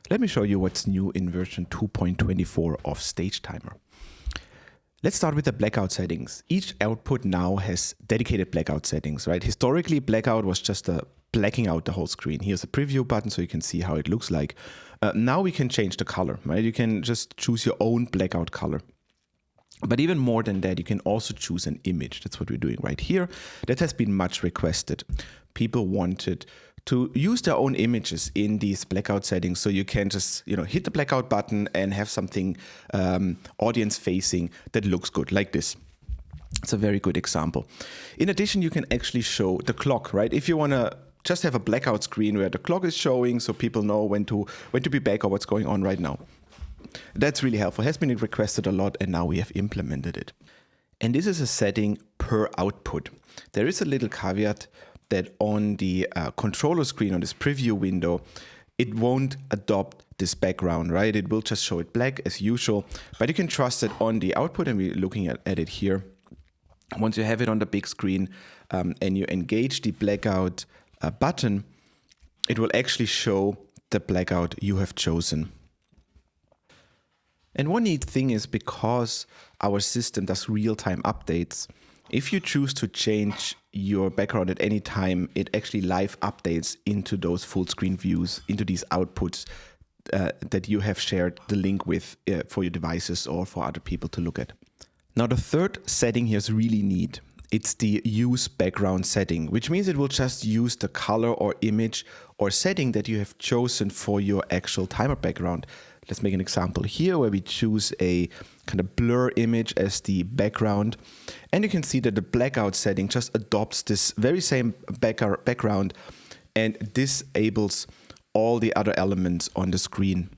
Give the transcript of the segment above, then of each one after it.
Let me show you what's new in version 2.24 of Stagetimer. Let's start with the blackout settings. Each output now has dedicated blackout settings, right? Historically, blackout was just blacking out the whole screen. Here's a preview button so you can see how it looks like. Now we can change the color, right? You can just choose your own blackout color. But even more than that, you can also choose an image. That's what we're doing right here. That has been much requested. People wanted to use their own images in these blackout settings, so you can just hit the blackout button and have something audience facing that looks good, like this. It's a very good example. In addition, you can actually show the clock, right? If you want to just have a blackout screen where the clock is showing, so people know when to be back or what's going on right now. That's really helpful. It has been requested a lot, and now we have implemented it. And this is a setting per output. There is a little caveat that on the controller screen, on this preview window, it won't adopt this background, right? It will just show it black as usual, but you can trust it on the output, and we're looking at it here. Once you have it on the big screen and you engage the blackout button, it will actually show the blackout you have chosen. And one neat thing is, because our system does real-time updates, if you choose to change your background at any time, it actually live updates into those full screen views, into these outputs that you have shared the link with for your devices or for other people to look at. Now, the third setting here is really neat. It's the use background setting, which means it will just use the color or image or setting that you have chosen for your actual timer background. Let's make an example here where we choose a kind of blur image as the background. And you can see that the blackout setting just adopts this very same background and disables all the other elements on the screen.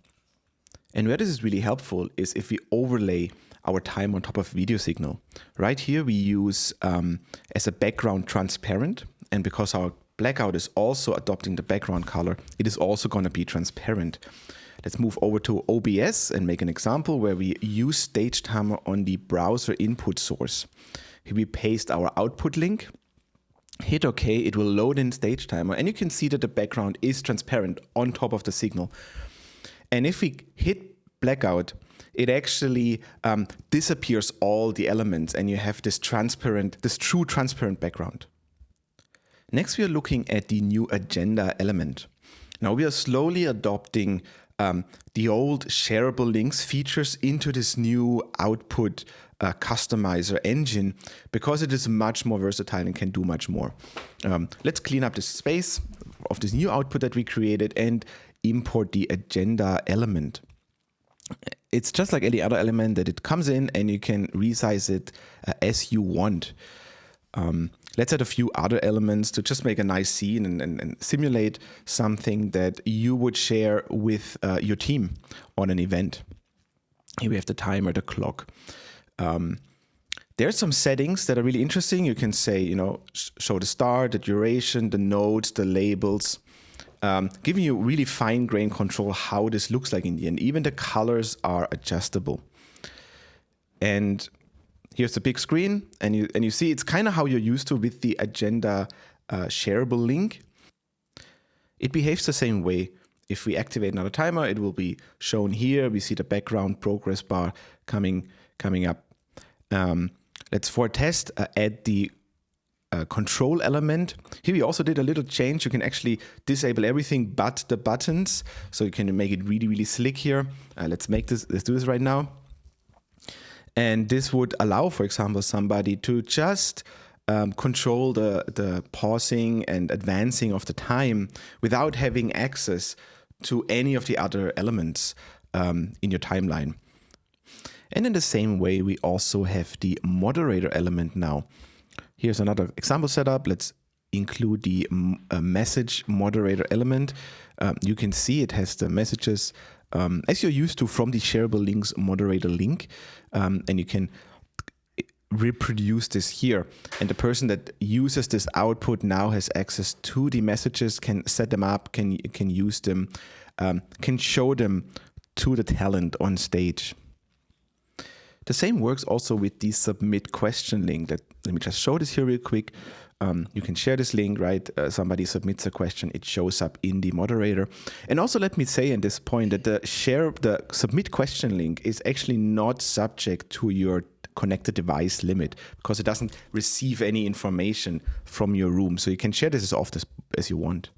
And where this is really helpful is if we overlay our time on top of video signal. Right here we use as a background transparent, and because our blackout is also adopting the background color, it is also going to be transparent. Let's move over to OBS and make an example where we use Stagetimer on the browser input source. Here we paste our output link, hit OK, it will load in Stagetimer, and you can see that the background is transparent on top of the signal. And if we hit blackout, it actually disappears all the elements, and you have this true transparent background. Next, we are looking at the new agenda element. Now we are slowly adopting the old shareable links features into this new output customizer engine, because it is much more versatile and can do much more. Let's clean up the space of this new output that we created and import the agenda element. It's just like any other element that it comes in, and you can resize it as you want. Let's add a few other elements to just make a nice scene and simulate something that you would share with your team on an event. Here we have the timer, the clock. There's some settings that are really interesting. You can say, show the start, the duration, the nodes, the labels, giving you really fine-grained control how this looks like in the end. Even the colors are adjustable. And here's the big screen, and you see it's kind of how you're used to with the agenda shareable link. It behaves the same way. If we activate another timer, it will be shown here. We see the background progress bar coming up. Let's for a test add the control element. Here we also did a little change. You can actually disable everything but the buttons, so you can make it really, really slick here. Let's do this right now. And this would allow, for example, somebody to just control the pausing and advancing of the time without having access to any of the other elements in your timeline. And in the same way, we also have the moderator element now. Here's another example setup. Let's include the message moderator element. You can see it has the messages as you're used to from the shareable links moderator link, and you can reproduce this here. And the person that uses this output now has access to the messages, can set them up, can use them, can show them to the talent on stage. The same works also with the submit question link. Let me just show this here real quick. you can share this link, right? Somebody submits a question, it shows up in the moderator. And also let me say at this point that the submit question link is actually not subject to your connected device limit, because it doesn't receive any information from your room. So you can share this as often as you want.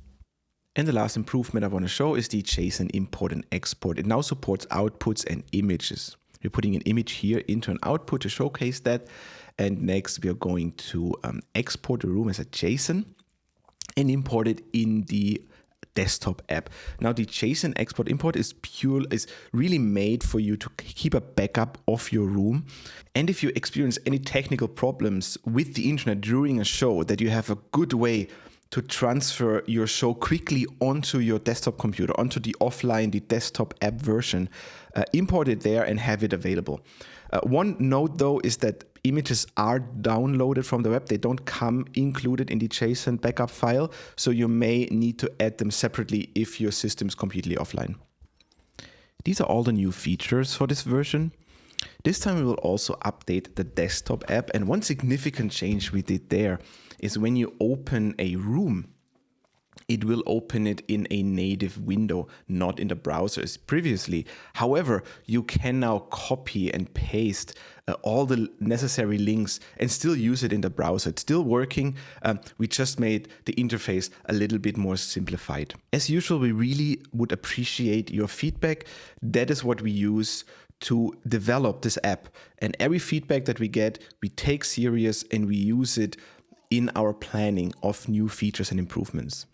And the last improvement I want to show is the JSON import and export. It now supports outputs and images. We're putting an image here into an output to showcase that. And next we are going to export the room as a JSON and import it in the desktop app. Now the JSON export import is really made for you to keep a backup of your room. And if you experience any technical problems with the internet during a show, that you have a good way to transfer your show quickly onto your desktop computer, onto the offline, the desktop app version, import it there and have it available. One note though is that images are downloaded from the web. They don't come included in the JSON backup file, so you may need to add them separately if your system is completely offline. These are all the new features for this version. This time we will also update the desktop app, and one significant change we did there is when you open a room, it will open it in a native window, not in the browser as previously. However, you can now copy and paste all the necessary links and still use it in the browser. It's still working. We just made the interface a little bit more simplified. As usual, we really would appreciate your feedback. That is what we use to develop this app. And every feedback that we get, we take serious and we use it in our planning of new features and improvements.